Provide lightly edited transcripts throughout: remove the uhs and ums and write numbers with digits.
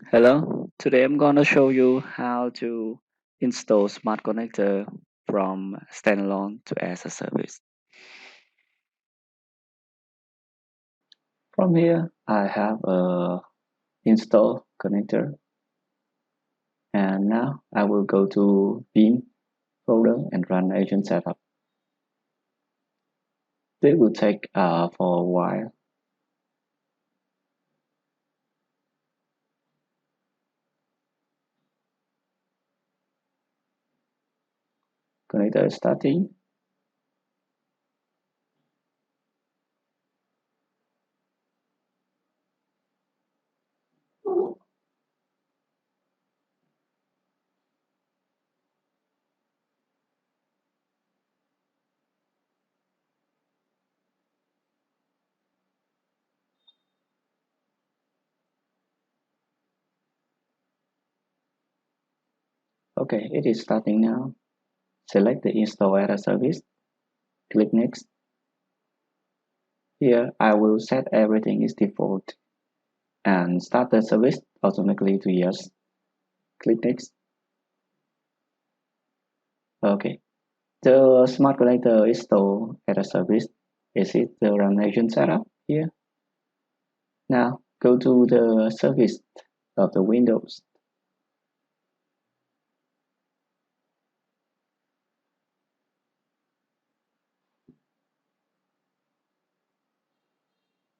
Hello, today I'm gonna show you how to install Smartconnector from Standalone to as a service. From here, I have a install connector, and now I will go to bin folder and run agent setup. This will take for a while. Connector is starting. Okay, it is starting now. Select the install as a service. Click next. Here, I will set everything is default and start the service automatically to yes. Click next. Okay, the smart connector installed as a service. Is it the run agent setup here? Now go to the service of the Windows.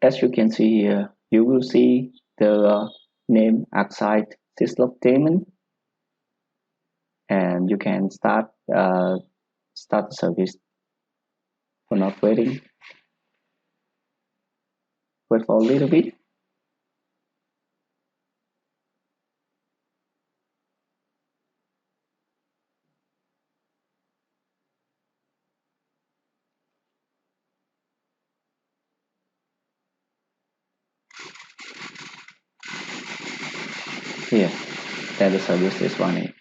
As you can see here, you will see the name Arcside Syslog and you can start the service. For not waiting, wait for a little bit. Here, then the service is running.